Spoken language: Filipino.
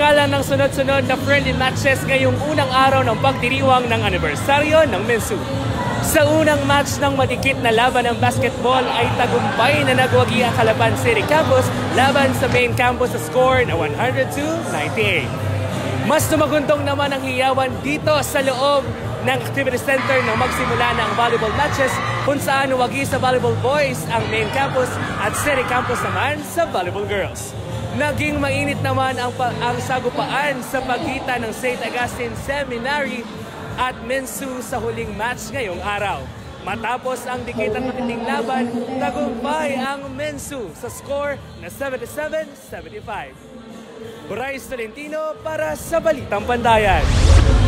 Nagtanggalan ng sunod-sunod na friendly matches ngayong unang araw ng pagdiriwang ng anibersaryo ng Mensu. Sa unang match ng madikit na laban ng basketball ay tagumpay na nagwagi ang Calapan City Campus laban sa main campus sa score na 102-98. Mas tumaguntong naman ang hiyawan dito sa loob ng activity center nang magsimula na ang volleyball matches kung saan wagi sa volleyball boys ang main campus at city campus naman sa volleyball girls. Naging mainit naman ang sagupaan sa pagitan ng St. Augustine Seminary at Mensu sa huling match ngayong araw. Matapos ang dikit at matinding laban, tagumpay ang Mensu sa score na 77-75. Bryce Tolentino para sa Balitang Pandayan.